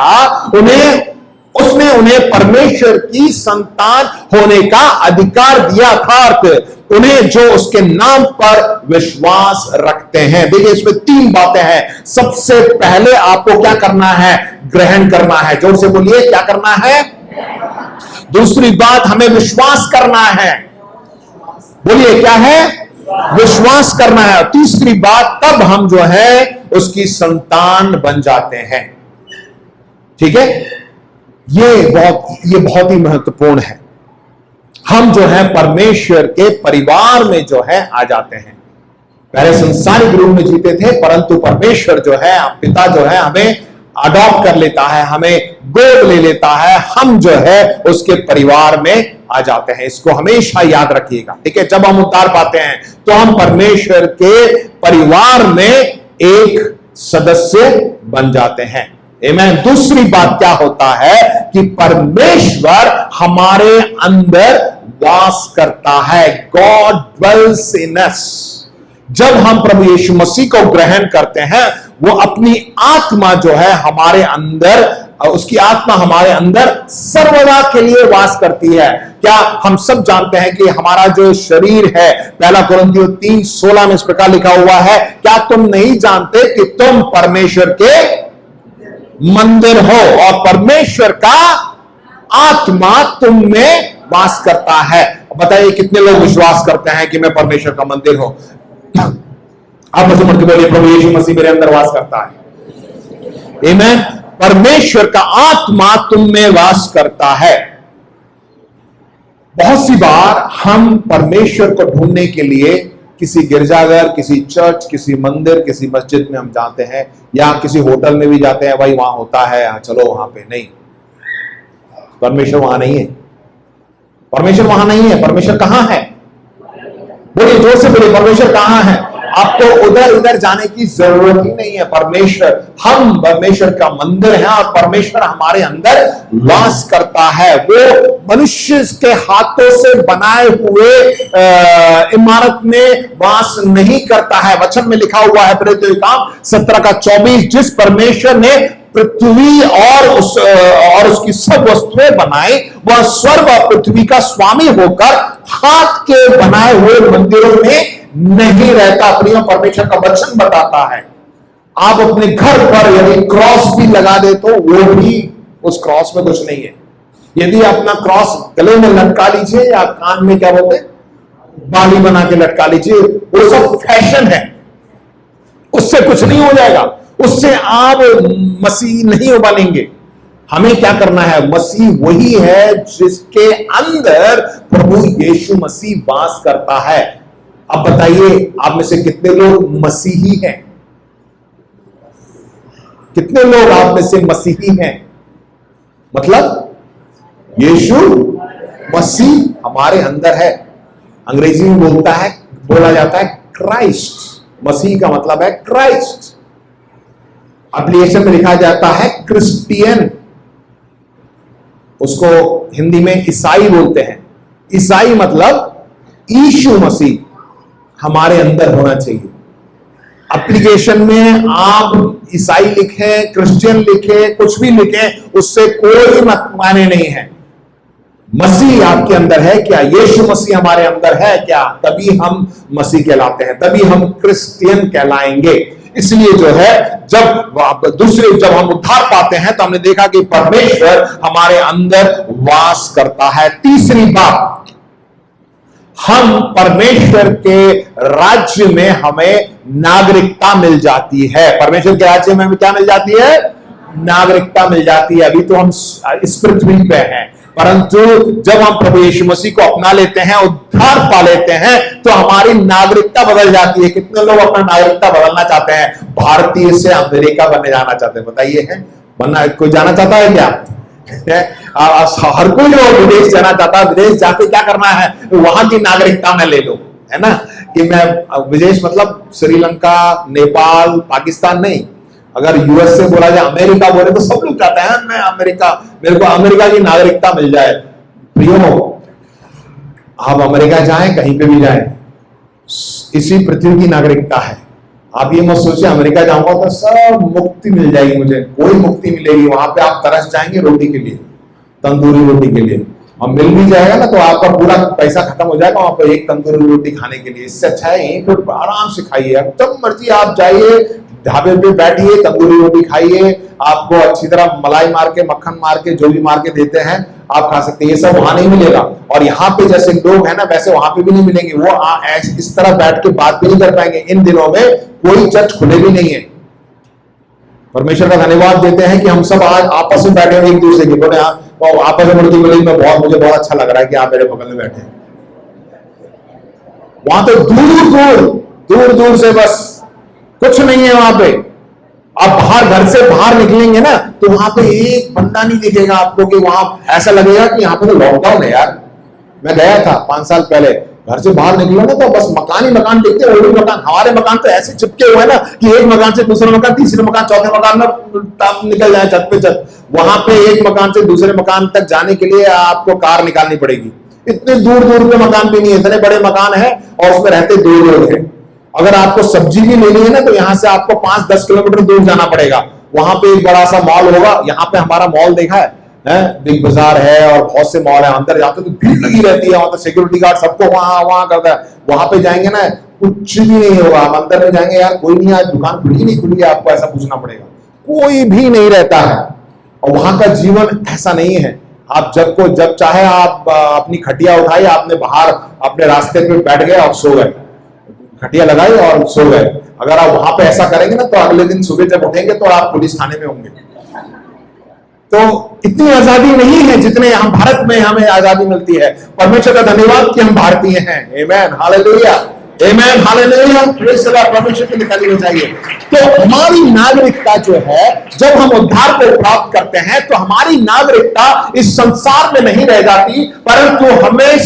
उसने उन्हें परमेश्वर की संतान होने का अधिकार दिया था, उन्हें जो उसके नाम पर विश्वास रखते हैं। देखिए, इसमें 3 बातें हैं। सबसे पहले आपको क्या करना है? ग्रहण करना है। जोर से बोलिए, क्या करना है? दूसरी बात, हमें विश्वास करना है। बोलिए, क्या है? विश्वास करना है। तीसरी बात, तब हम जो है उसकी संतान बन जाते हैं। ठीक है, ये बहुत ही महत्वपूर्ण है। हम जो है परमेश्वर के परिवार में जो है आ जाते हैं। पहले संसारिक रूप में जीते थे, परंतु परमेश्वर जो है, पिता जो है, हमें अडॉप्ट कर लेता है, हमें गोद ले लेता है। हम जो है उसके परिवार में आ जाते हैं। इसको हमेशा याद रखिएगा। ठीक है, जब हम उद्धार पाते हैं तो हम परमेश्वर के परिवार में एक सदस्य बन जाते हैं। आमीन। दूसरी बात क्या होता है कि परमेश्वर हमारे अंदर वास करता है। गॉड ड्वेल्स इन अस। जब हम प्रभु यीशु मसीह को ग्रहण करते हैं, वो अपनी आत्मा जो है हमारे अंदर, उसकी आत्मा हमारे अंदर सर्वदा के लिए वास करती है। क्या हम सब जानते हैं कि हमारा जो शरीर है, 1 कुरिन्थियों 3:16 में इस प्रकार लिखा हुआ है, क्या तुम नहीं जानते कि तुम परमेश्वर के मंदिर हो और परमेश्वर का आत्मा तुम में वास करता है? बताइए, कितने लोग विश्वास करते हैं कि मैं परमेश्वर का मंदिर हूं? आप मुझे मत बोलिए, प्रभु यीशु मसीह मेरे अंदर वास करता है। आमीन। परमेश्वर का आत्मा तुम में वास करता है। बहुत सी बार हम परमेश्वर को ढूंढने के लिए किसी गिरजाघर, किसी चर्च, किसी मंदिर, किसी मस्जिद में हम जाते हैं, या किसी होटल में भी जाते हैं, भाई वहां होता है चलो वहां पे। नहीं, परमेश्वर वहां नहीं है। परमेश्वर वहां नहीं है। परमेश्वर कहां है? बोलिए जोर से बोलिए, परमेश्वर कहां है? आपको उधर उधर जाने की जरूरत ही नहीं है। हम परमेश्वर का मंदिर है और परमेश्वर हमारे अंदर वास करता है। वो मनुष्य के हाथों से बनाए हुए इमारत में वास नहीं करता है। वचन में लिखा हुआ है प्रेरितों के काम 17:24, जिस परमेश्वर ने पृथ्वी और उसकी सब वस्तुएं बनाई, वह स्वर्ग और पृथ्वी का स्वामी होकर हाथ के बनाए हुए मंदिरों में नहीं रहता। प्रिय, परमेश्वर का वचन बताता है आप अपने घर पर यदि क्रॉस भी लगा दे तो वो भी, उस क्रॉस में कुछ नहीं है। यदि अपना क्रॉस गले में लटका लीजिए या कान में क्या बोलते बाली बना के लटका लीजिए, वो सब फैशन है, उससे कुछ नहीं हो जाएगा, उससे आप मसीह नहीं बनेंगे। हमें क्या करना है? मसीह वही है जिसके अंदर प्रभु यीशु मसीह वास करता है। अब बताइए, आप में से कितने लोग मसीही हैं? कितने लोग आप में से मसीही हैं? मतलब यीशु मसीह हमारे अंदर है। अंग्रेजी में बोला जाता है क्राइस्ट। मसीह का मतलब है क्राइस्ट। एप्लीकेशन में लिखा जाता है क्रिश्चियन। उसको हिंदी में ईसाई बोलते हैं। ईसाई मतलब यीशु मसीह हमारे अंदर होना चाहिए। एप्लीकेशन में आप ईसाई लिखें, क्रिश्चियन लिखें, कुछ भी लिखें, उससे कोई मायने नहीं है। मसीह आपके अंदर है क्या? यीशु मसीह हमारे अंदर है क्या? तभी हम मसीह कहलाते हैं, तभी हम क्रिश्चियन कहलाएंगे। इसलिए जो है जब हम उद्धार पाते हैं तो हमने देखा कि परमेश्वर हमारे अंदर वास करता है। तीसरी बात, हम परमेश्वर के राज्य में हमें नागरिकता मिल जाती है। परमेश्वर के राज्य में हमें क्या मिल जाती है? नागरिकता मिल जाती है। अभी तो हम इस पृथ्वी पे हैं, परंतु जब हम प्रभु यीशु मसीह को अपना लेते हैं, उद्धार पा लेते हैं, तो हमारी नागरिकता बदल जाती है। कितने लोग अपना नागरिकता बदलना चाहते हैं? भारतीय से अमेरिका बनने जाना चाहते हैं? बताइए, है बनना? कोई जाना चाहता है क्या? हर कोई विदेश जाना चाहता है। विदेश जाके क्या करना है? वहां की नागरिकता में ले लो, है ना? कि मैं विदेश मतलब श्रीलंका, नेपाल, पाकिस्तान नहीं। अगर यूएस से बोला जाए, अमेरिका बोले तो सब लोग चाहते हैं मैं अमेरिका, मेरे को अमेरिका की नागरिकता मिल जाए। प्रियो, आप अमेरिका जाएं, कहीं पे भी जाएं, इसी पृथ्वी की नागरिकता है। आप ये मत सोचिए अमेरिका जाऊंगा तो सब मुक्ति मिल जाएगी, मुझे कोई मुक्ति मिलेगी। वहां पे आप तरस जाएंगे रोटी के लिए, तंदूरी रोटी के लिए। और मिल भी जाएगा ना तो आपका पूरा पैसा खत्म हो जाएगा वहां पर एक तंदूरी रोटी खाने के लिए। इससे अच्छा है यहीं पर आराम से खाइए। जब मर्जी आप जाइए, ढाबे पे बैठिए, तंदूरी रोटी खाइए, आपको अच्छी तरह मलाई मार के, मक्खन मार के, जो भी मार के देते हैं आप खा सकते हैं। ये सब वहां नहीं मिलेगा। और यहाँ पे जैसे लोग हैं ना, वैसे वहां पे भी नहीं मिलेंगे। वो इस तरह बैठ के बात भी नहीं कर पाएंगे। इन दिनों में कोई चर्च खुले भी नहीं है। परमेश्वर का धन्यवाद देते हैं कि हम सब आज आपस में बैठे हैं, एक दूसरे के बोले आपस में मुझे बहुत अच्छा लग रहा है कि आप मेरे बगल में बैठे हैं। वहां तो दूर दूर से बस कुछ नहीं है वहां पे। आप बाहर घर से बाहर निकलेंगे ना तो वहां पे एक बंदा नहीं दिखेगा आपको, कि वहां ऐसा लगेगा कि यहाँ पे तो लॉकडाउन है यार। मैं गया था 5 साल पहले, घर से बाहर निकलो ना तो बस मकान ही मकान दिखते हैं। वो भी मकान, हमारे मकान तो ऐसे चिपके हुए हैं ना कि एक मकान से दूसरे मकान, तीसरे मकान, चौथे मकान में निकल जाए छत पे छत। वहां पे एक मकान से दूसरे मकान तक जाने के लिए आपको कार निकालनी पड़ेगी। इतने दूर दूर पे मकान भी नहीं है, इतने बड़े मकान है और उसमें रहते 2 लोग हैं। अगर आपको सब्जी भी लेनी है ना तो यहाँ से आपको 5-10 किलोमीटर दूर जाना पड़ेगा। वहां पे एक बड़ा सा मॉल होगा। यहाँ पे हमारा मॉल देखा है, बिग बाजार है और बहुत से मॉल है। अंदर जाते तो भीड़ लगी रहती है, वहां तो सिक्योरिटी गार्ड सबको वहां करता है। वहां पे जाएंगे ना कुछ भी नहीं होगा। हम अंदर में जाएंगे, यार कोई नहीं, आज दुकान खुली नहीं खुली है, आपको ऐसा पूछना पड़ेगा। कोई भी नहीं रहता है। और वहां का जीवन ऐसा नहीं है। आप जब चाहे आप अपनी खटिया उठाई, आपने बाहर अपने रास्ते पे बैठ गए और सो गए, खटिया लगाई और सो गए। अगर आप वहां पे ऐसा करेंगे ना तो अगले दिन सुबह जब उठेंगे तो आप पुलिस थाने में होंगे। तो इतनी आजादी नहीं है जितने हम भारत में हमें आजादी मिलती है। परमेश्वर का धन्यवाद कि हम भारतीय हैं। Amen, hallelujah. Amen, hallelujah, praise the lord. परमेश्वर की निकाली हो जाइए। तो हमारी नागरिकता जो है, जब हम उद्धार को प्राप्त करते हैं तो हमारी नागरिकता इस संसार में नहीं रह जाती, परंतु हमें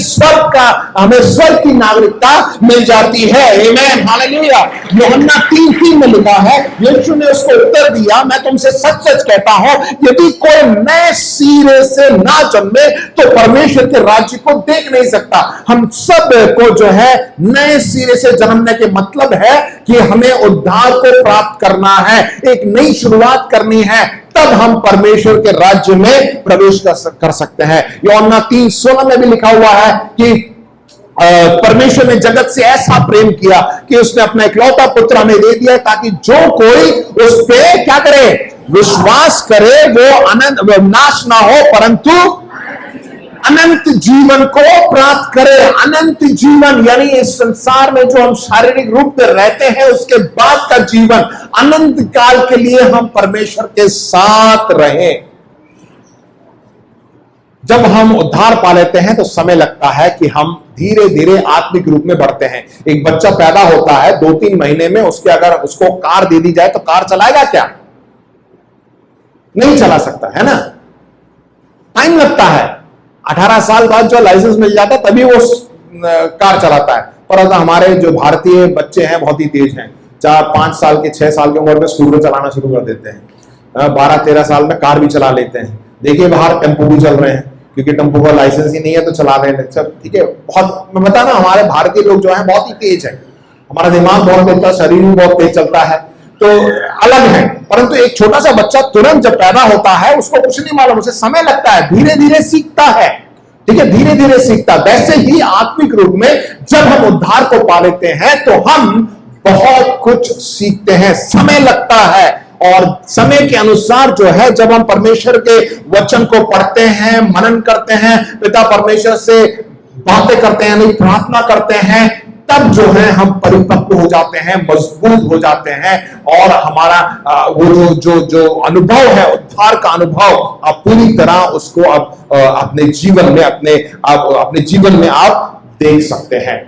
स्वर्ग की नागरिकता मिल जाती है। आमेन, हालेलुया। यूहन्ना 3:3 में लिखा है, यीशु ने उसको उत्तर दिया, मैं तुमसे सच सच कहता हूं, यदि कोई नए सिरे से ना जन्मे तो परमेश्वर के राज्य को देख नहीं सकता। हम सब को जो है नए सिरे से जन्मने के मतलब है कि हमें उद्धार को प्राप्त करना है, एक नई शुरुआत करनी है, तब हम परमेश्वर के राज्य में प्रवेश कर सकते हैं। यूहन्ना 3:16 में भी लिखा हुआ है कि परमेश्वर ने जगत से ऐसा प्रेम किया कि उसने अपना इकलौता पुत्र हमें दे दिया, ताकि जो कोई उस पे क्या करे, विश्वास करे, वो नाश ना हो परंतु अनंत जीवन को प्राप्त करे। अनंत जीवन यानी इस संसार में जो हम शारीरिक रूप में रहते हैं, उसके बाद का जीवन, अनंत काल के लिए हम परमेश्वर के साथ रहें। जब हम उद्धार पा लेते हैं तो समय लगता है कि हम धीरे धीरे आत्मिक रूप में बढ़ते हैं। एक बच्चा पैदा होता है, 2-3 महीने में अगर उसको कार दे दी जाए तो कार चलाएगा क्या? नहीं चला सकता है ना, टाइम लगता है। 18 साल बाद जो लाइसेंस मिल जाता है तभी वो कार चलाता है। पर अगर हमारे जो भारतीय बच्चे हैं बहुत ही तेज हैं, 4-5 साल के 6 साल की उम्र में स्कूटर चलाना शुरू कर देते हैं, 12-13 साल में कार भी चला लेते हैं। देखिए बाहर टेम्पो भी चल रहे हैं, क्योंकि टेम्पो का लाइसेंस ही नहीं है तो चला रहे हैं सब, ठीक है। बहुत मैं बता ना, हमारे भारतीय लोग जो है बहुत ही तेज है, हमारा दिमाग बहुत तेज चलता है, शरीर भी बहुत तेज चलता है, तो अलग है। परंतु एक छोटा सा बच्चा तुरंत जब पैदा होता है, उसको कुछ नहीं मालूम, उसे समय लगता है, धीरे धीरे सीखता है, ठीक है, धीरे धीरे सीखता। वैसे ही आत्मिक रूप में जब हम उद्धार को पा लेते हैं तो हम बहुत कुछ सीखते हैं, समय लगता है। और समय के अनुसार जो है, जब हम परमेश्वर के वचन को पढ़ते हैं, मनन करते हैं, पिता परमेश्वर से बातें करते हैं, नहीं प्रार्थना करते हैं, तब जो है हम परिपक्व हो जाते हैं, मजबूत हो जाते हैं, और हमारा वो जो अनुभव है, उद्धार का अनुभव, आप पूरी तरह उसको अपने जीवन में आप देख सकते हैं।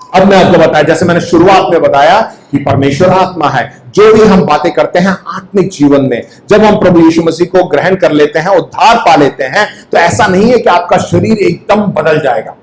अब मैं आपको बताया, जैसे मैंने शुरुआत में बताया कि परमेश्वर आत्मा है। जो भी हम बातें करते हैं आत्मिक जीवन में, जब हम प्रभु यीशु मसीह को ग्रहण कर लेते हैं, उद्धार पा लेते हैं, तो ऐसा नहीं है कि आपका शरीर एकदम बदल जाएगा,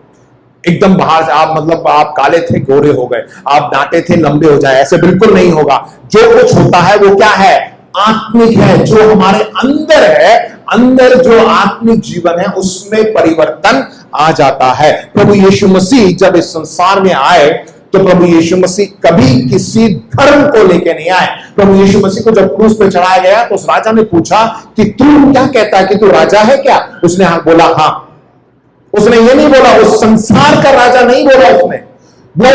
एकदम बाहर से आप काले थे गोरे हो गए, आप डांटे थे लंबे हो जाए, ऐसे बिल्कुल नहीं होगा। जो कुछ होता है वो क्या है? आत्मिक है। जो हमारे अंदर है, अंदर जो आत्मिक जीवन है, उसमें परिवर्तन आ जाता है। प्रभु यीशु मसीह जब इस संसार में आए तो प्रभु यीशु मसीह कभी किसी धर्म को लेकर नहीं आए। प्रभु यीशु मसीह को जब क्रूस पे चढ़ाया गया तो उस राजा ने पूछा कि तू क्या कहता है, कि तू राजा है क्या? उसने बोला हाँ। उसने ये नहीं बोला, उस संसार का राजा नहीं बोला उसने, वो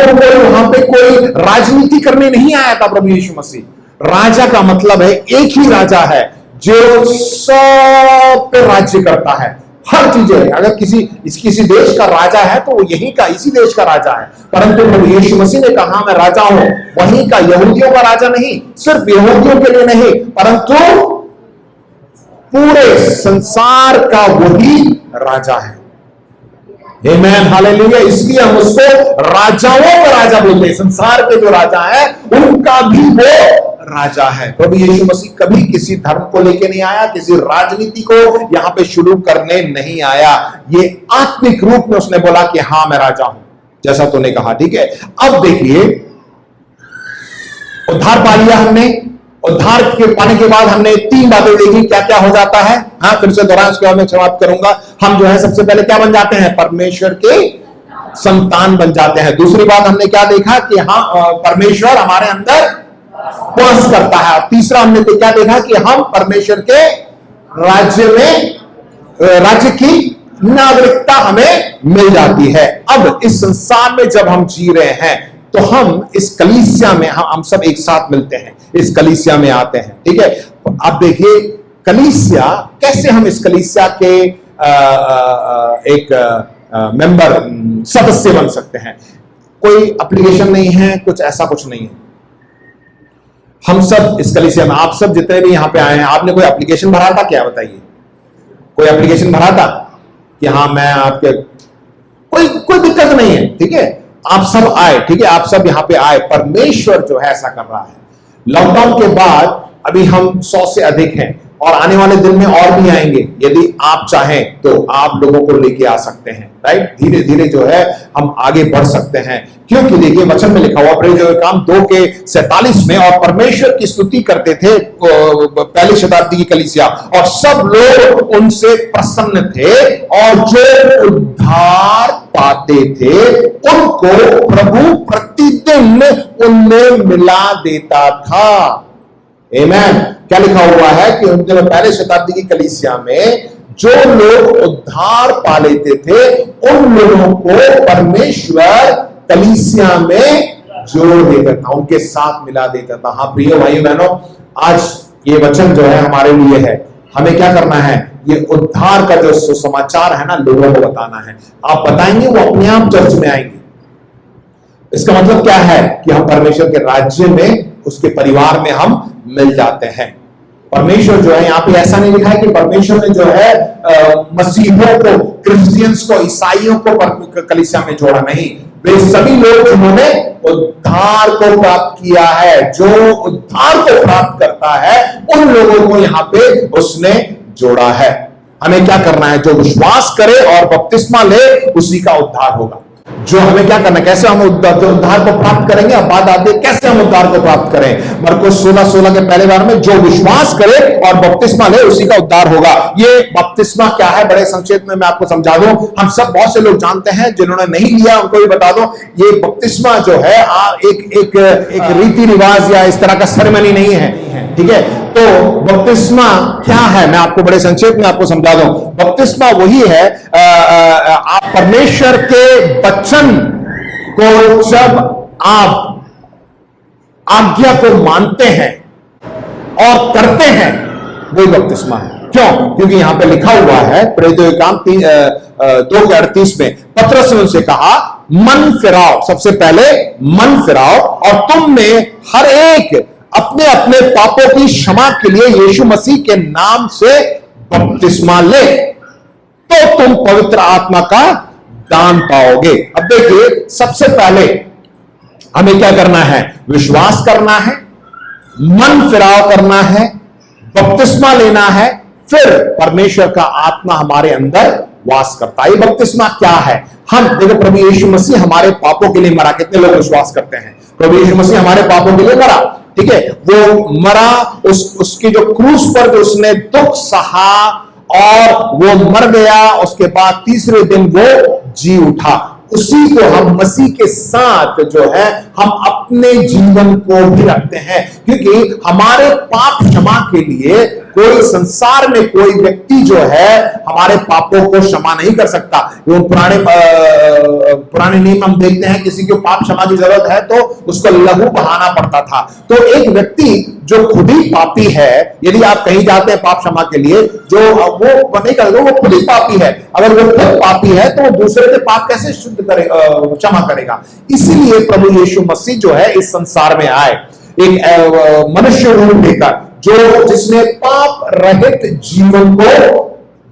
वहां पे कोई राजनीति करने नहीं आया था प्रभु यीशु मसीह। राजा का मतलब है एक ही राजा है जो सब पे राज्य करता है, हर चीजें। अगर किसी देश का राजा है तो वो यही का, इसी देश का राजा है। परंतु प्रभु यीशु मसीह ने कहा मैं राजा हूं, वहीं का, यहूदियों का राजा नहीं, सिर्फ यहूदियों के लिए नहीं, परंतु पूरे संसार का वही राजा है। आमेन, हालेलुया। इसलिए हम उसको राजाओं का राजा बोलते हैं। संसार के जो राजा है उनका भी वो राजा है। प्रभु यीशु मसीह कभी किसी धर्म को लेके नहीं आया, किसी राजनीति को यहां पे शुरू करने नहीं आया। ये आत्मिक रूप में उसने बोला कि हाँ मैं राजा हूं, जैसा तूने कहा, ठीक है। अब देखिए, उद्धार पा लिया हमने। उद्धार के पाने के बाद हमने 3 बातें देखी, क्या क्या हो जाता है। हाँ, फिर से दोहराएं, उसके बाद मैं समाप्त करूंगा। हम जो है सबसे पहले क्या बन जाते हैं? परमेश्वर के संतान बन जाते हैं। दूसरी बात हमने क्या देखा कि हाँ, परमेश्वर हमारे अंदर वास करता है। और तीसरा हमने तो क्या देखा कि हम परमेश्वर के राज्य की नागरिकता हमें मिल जाती है। अब इस संसार में जब हम जी रहे हैं तो हम इस कलीसिया में हम सब एक साथ मिलते हैं, इस कलीसिया में आते हैं, ठीक है। अब देखिए कलीसिया, कैसे हम इस कलीसिया के एक मेंबर, सदस्य बन सकते हैं। कोई एप्लीकेशन नहीं है, कुछ ऐसा कुछ नहीं है। हम सब इस कलीसिया में, आप सब जितने भी यहां पे आए हैं, आपने कोई एप्लीकेशन भरा था क्या? बताइए, कोई एप्लीकेशन भरा था कि हाँ मैं आपके, कोई दिक्कत नहीं है, ठीक है। आप सब आए, ठीक है, आप सब यहां पे आए, परमेश्वर जो है ऐसा कर रहा है। लॉकडाउन के बाद अभी हम 100 से अधिक हैं और आने वाले दिन में और भी आएंगे। यदि आप चाहें तो आप लोगों को लेके आ सकते हैं, राइट। धीरे धीरे जो है हम आगे बढ़ सकते हैं, क्योंकि देखिए वचन में लिखा हुआ प्रेरित जो काम 2:47 में, और परमेश्वर की स्तुति करते थे पहली शताब्दी की कलीसिया, और सब लोग उनसे प्रसन्न थे, और जो उद्धार पाते थे उनको प्रभु प्रतिदिन उनमें मिला देता था। आमेन। क्या लिखा हुआ है कि उन दिनों पहले शताब्दी की कलीसिया में जो लोग उद्धार पा लेते थे उन लोगों को परमेश्वर कलीसिया में जोड़ देता था, उनके साथ मिला देता था। हाँ प्रिय भाई बहनों, आज ये वचन जो है हमारे लिए है। हमें क्या करना है? ये उद्धार का जो सुसमाचार है ना, लोगों को बताना है। आप बताएंगे, वो अपने आप चर्च में आएंगे। इसका मतलब क्या है कि हम परमेश्वर के राज्य में, उसके परिवार में हम मिल जाते हैं। परमेश्वर जो है, यहां पे ऐसा नहीं लिखा है कि परमेश्वर ने जो है मसीहों को, क्रिश्चियंस को, ईसाइयों को कलीसिया में जोड़ा, नहीं। वे सभी लोग जिन्होंने उद्धार को प्राप्त किया है, जो उद्धार को प्राप्त करता है, उन लोगों को यहां पे उसने जोड़ा है। हमें क्या करना है? जो विश्वास करे और बपतिस्मा ले, उसी का उद्धार होगा। जो हमें क्या करना है, कैसे हम उद्धार को प्राप्त करेंगे? अब बात आती है कैसे हम उद्धार को प्राप्त करें। मरकुस 16:16 के पहले बार में, जो विश्वास करे और बपतिस्मा ले उसी का उद्धार होगा। ये बपतिस्मा क्या है, बड़े संक्षेप में मैं आपको समझा दूं। हम सब बहुत से लोग जानते हैं, जिन्होंने नहीं लिया उनको भी बता दूं। ये बपतिस्मा जो है एक रीति रिवाज या इस तरह का सेरेमनी नहीं है, ठीक है। तो बपतिस्मा क्या है, मैं आपको बड़े संक्षेप में आपको समझा दूं। बपतिस्मा वही है, आप परमेश्वर के वचन को जब आप आज्ञा को मानते हैं और करते हैं, वही बपतिस्मा है। क्यों? क्योंकि यहां पे लिखा हुआ है प्रेरितों के काम 2:38 में, पतरस ने उनसे कहा, मन फिराओ, सबसे पहले मन फिराओ, और तुम में हर एक अपने अपने पापों की क्षमा के लिए यीशु मसीह के नाम से बपतिस्मा ले, तो तुम पवित्र आत्मा का दान पाओगे। अब देखिए, सबसे पहले हमें क्या करना है? विश्वास करना है, मन फिराव करना है, बपतिस्मा लेना है, फिर परमेश्वर का आत्मा हमारे अंदर वास करता है। ये बपतिस्मा क्या है? हम देखो, प्रभु यीशु मसीह हमारे पापों के लिए मरा। कितने लोग विश्वास करते हैं प्रभु यीशु मसीह हमारे पापों के लिए मरा? ठीक है, वो मरा, उसकी जो क्रूस पर जो उसने दुख सहा और वो मर गया, उसके बाद तीसरे दिन वो जी उठा। उसी को हम मसीह के साथ जो है हम अपने जीवन को भी रखते हैं, क्योंकि हमारे पाप क्षमा के लिए कोई संसार में कोई व्यक्ति जो है हमारे पापों को क्षमा नहीं कर सकता। पुराने नियम हम देखते हैं, किसी को पाप क्षमा की जरूरत है तो उसको लहू बहाना पड़ता था। तो एक व्यक्ति जो खुद ही पापी है, यदि आप कहीं जाते हैं पाप क्षमा के लिए, जो वो नहीं करेगा, वो खुद ही पापी है। अगर वो खुद पापी है तो वो दूसरे के पाप कैसे शुद्ध करेगा, क्षमा करेगा? इसीलिए प्रभु यीशु मसीह जो है इस संसार में आए, एक मनुष्य रूप लेकर, जो जिसने पाप रहित जीवन को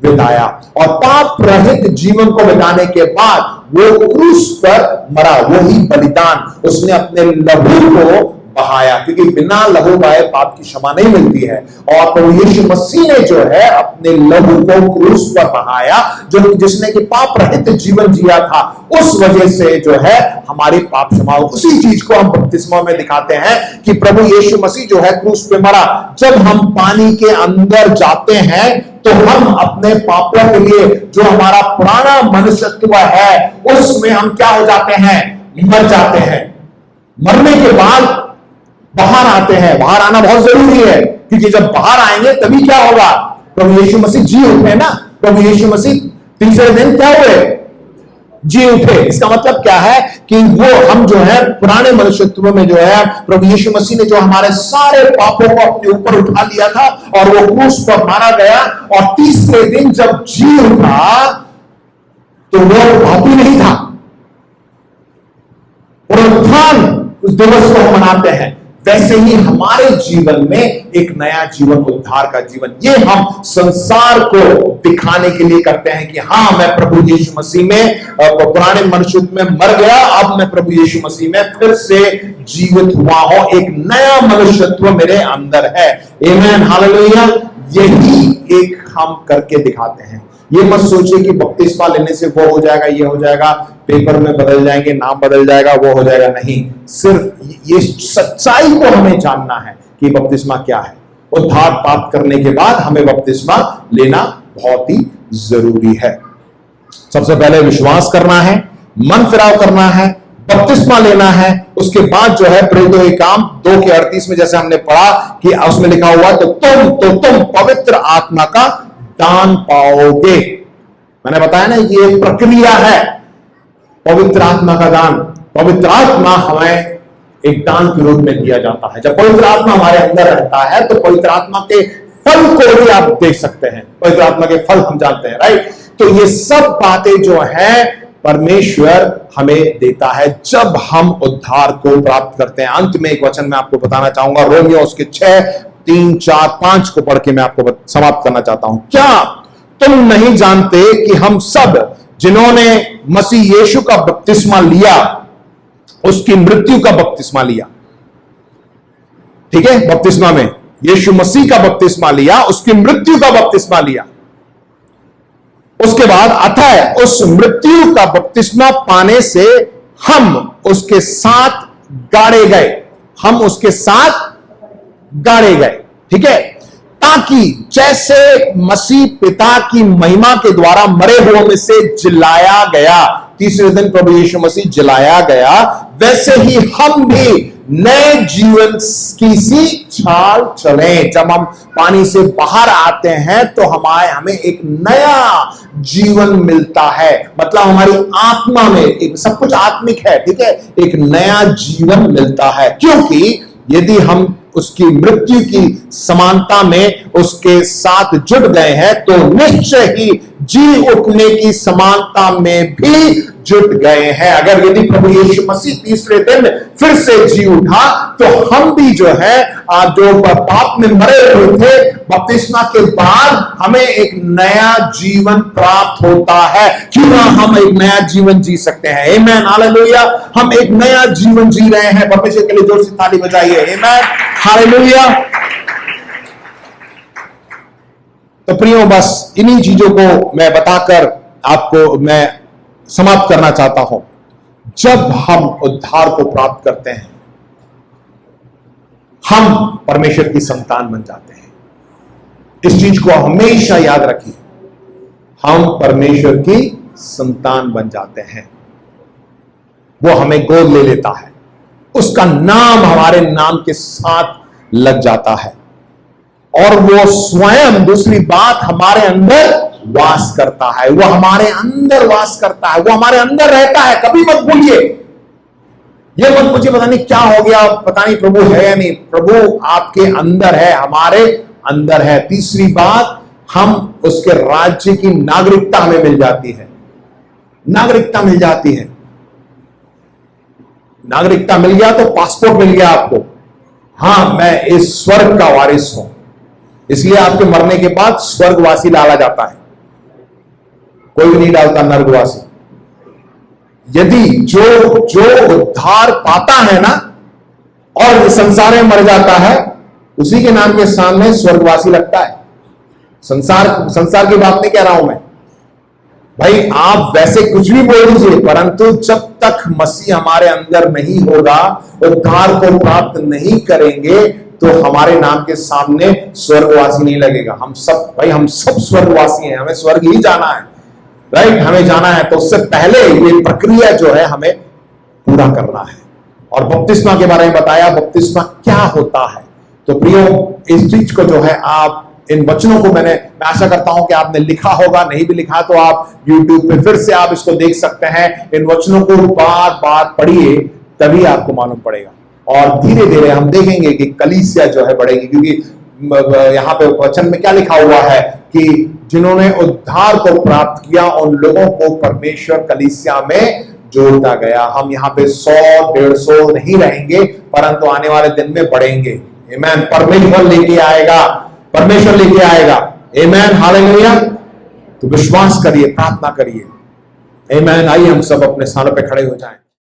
बिताया, और पाप रहित जीवन को बिताने के बाद वो क्रूस पर मरा, वही बलिदान, उसने अपने लहू को बहाया, क्योंकि बिना लहू बहाए पाप की क्षमा नहीं मिलती है। और प्रभु यीशु मसीह ने जो है अपने लहू को क्रूस पर बहाया, जो जिसने कि पाप रहित जीवन जिया था, उस वजह से जो है हमारी पाप क्षमा। उसी चीज को हम बपतिस्मा में दिखाते हैं कि प्रभु यीशु मसीह जो है क्रूस पे मरा। जब हम पानी के अंदर जाते हैं तो हम अपने पापों के लिए, जो हमारा पुराना मनुष्यत्व है, उसमें हम क्या हो जाते हैं? मर जाते हैं। मरने के बाद बाहर आते हैं। बाहर आना बहुत जरूरी है, क्योंकि जब बाहर आएंगे तभी क्या होगा? प्रभु यीशु मसीह जी उठे ना। प्रभु यीशु मसीह तीसरे दिन क्या हुए? जी उठे। इसका मतलब क्या है कि वो हम जो है पुराने मनुष्यत्व में जो है प्रभु यीशु मसीह ने जो हमारे सारे पापों को अपने ऊपर उठा लिया था, और वो क्रूस पर मारा गया, और तीसरे दिन जब जी उठा तो वो पापी नहीं था। पुनरुत्थान उस दिवस को हम मनाते हैं। वैसे ही हमारे जीवन में एक नया जीवन, उद्धार का जीवन, ये हम संसार को दिखाने के लिए करते हैं कि हाँ, मैं प्रभु यीशु मसीह में पुराने मनुष्यत्व में मर गया, अब मैं प्रभु यीशु मसीह में फिर से जीवित हुआ हूं, एक नया मनुष्यत्व मेरे अंदर है। आमीन, हालेलुया। यही एक हम करके दिखाते हैं। ये मत सोचिए कि बपतिस्मा लेने से वो हो जाएगा, ये हो जाएगा, पेपर में बदल जाएंगे, नाम बदल जाएगा, वो हो जाएगा। नहीं, सिर्फ ये सच्चाई को हमें जानना है कि बपतिस्मा क्या है। उद्धार प्राप्त करने के बाद हमें बपतिस्मा लेना बहुत ही जरूरी है। सबसे पहले विश्वास करना है, मन फिराव करना है, बपतिस्मा लेना है। उसके बाद जो है प्रेरितों के काम 2:38 में जैसे हमने पढ़ा कि उसमें लिखा हुआ तो तुम पवित्र आत्मा का दान पाओगे। मैंने बताया ना, ये एक प्रक्रिया है पवित्र आत्मा का दान। पवित्र आत्मा हमें एक दान के रूप में दिया जाता है। जब पवित्र आत्मा हमारे अंदर रहता है तो पवित्र आत्मा के फल को भी आप देख सकते हैं। पवित्र आत्मा के फल हम जानते हैं, राइट। तो ये सब बातें जो है परमेश्वर हमें देता है जब हम उद्धार को प्राप्त करते हैं। अंत में एक वचन मैं आपको बताना चाहूंगा, रोमियो उसके 6:3, 4, 5 को पढ़ के मैं आपको समाप्त करना चाहता हूं। क्या तुम नहीं जानते कि हम सब जिन्होंने मसीह यीशु का बपतिस्मा लिया, उसकी मृत्यु का बपतिस्मा लिया, ठीक है, बपतिस्मा में यीशु मसीह का बपतिस्मा लिया, उसकी मृत्यु का बपतिस्मा लिया, उसके बाद अतः उस मृत्यु का बपतिस्मा पाने से हम उसके साथ गाड़े गए, हम उसके साथ गाड़े गए, ठीक है, ताकि जैसे मसीह पिता की महिमा के द्वारा मरे हुओं में से जिलाया गया, तीसरे दिन प्रभु यीशु मसीह जिलाया गया, वैसे ही हम भी नए जीवन की सी चाल चलें। जब हम पानी से बाहर आते हैं तो हमें एक नया जीवन मिलता है, मतलब हमारी आत्मा में एक, सब कुछ आत्मिक है, ठीक है, एक नया जीवन मिलता है। क्योंकि यदि हम उसकी मृत्यु की समानता में उसके साथ जुट गए हैं तो निश्चय ही जी उठने की समानता में भी जुट गए हैं। अगर यदि प्रभु यीशु मसीह तीसरे दिन फिर से जी उठा तो हम भी जो है जो पाप में मरे हुए थे, बपतिस्मा के बाद हमें एक नया जीवन प्राप्त होता है। क्यों ना हम एक नया जीवन जी सकते हैं। आमीन, हालेलुया। हम एक नया जीवन जी रहे हैं। परमेश्वर के लिए जोर से ताली बजाइए। आमीन, हालेलुया। तो प्रियो, बस इन्हीं चीजों को मैं बताकर आपको मैं समाप्त करना चाहता हूं। जब हम उद्धार को प्राप्त करते हैं, हम परमेश्वर की संतान बन जाते हैं। इस चीज को हमेशा याद रखिए, हम परमेश्वर की संतान बन जाते हैं। वो हमें गोद ले लेता है, उसका नाम हमारे नाम के साथ लग जाता है, और वो स्वयं, दूसरी बात, हमारे अंदर वास करता है। वो हमारे अंदर वास करता है, वो हमारे अंदर रहता है। कभी मत भूलिए, ये मत पूछिए पता नहीं क्या हो गया, पता नहीं प्रभु है या नहीं। प्रभु आपके अंदर है, हमारे अंदर है। तीसरी बात, हम उसके राज्य की नागरिकता हमें मिल जाती है। नागरिकता मिल जाती है। नागरिकता मिल गया तो पासपोर्ट मिल गया आपको। हां, मैं इस स्वर्ग का वारिस हूं। इसलिए आपके मरने के बाद स्वर्गवासी डाला जाता है, कोई भी नहीं डालता नरकवासी। यदि जो उद्धार पाता है ना और संसार में मर जाता है, उसी के नाम के सामने स्वर्गवासी लगता है। संसार की बात नहीं कह रहा हूं मैं भाई, आप वैसे कुछ भी बोल दीजिए, परंतु जब तक मसीह हमारे अंदर नहीं होगा, उद्धार को प्राप्त नहीं करेंगे, तो हमारे नाम के सामने स्वर्गवासी नहीं लगेगा। हम सब स्वर्गवासी हैं, हमें स्वर्ग ही जाना है, राइट, हमें जाना है। तो उससे पहले ये प्रक्रिया जो है हमें पूरा करना है। और बपतिस्मा के बारे में बताया, बपतिस्मा क्या होता है। तो प्रियो, इस चीज को जो है आप, इन वचनों को मैं आशा करता हूं कि आपने लिखा होगा, नहीं भी लिखा तो आप YouTube पे फिर से आप इसको देख सकते हैं। इन वचनों को बार बार पढ़िए, तभी आपको मालूम पड़ेगा। और धीरे धीरे हम देखेंगे कि कलीसिया जो है बढ़ेगी, क्योंकि यहाँ पे वचन में क्या लिखा हुआ है कि जिन्होंने उद्धार को प्राप्त किया उन लोगों को परमेश्वर कलीसिया में जोड़ता गया। हम यहाँ पे 100-150 नहीं रहेंगे, परंतु आने वाले दिन में बढ़ेंगे। आमेन। परमेश्वर लेके आएगा, परमेश्वर लेके आएगा। आमेन, हालेलुया। तो विश्वास करिए, प्रार्थना करिए। आमेन। आइए हम सब अपने स्थानों पे खड़े हो जाएं।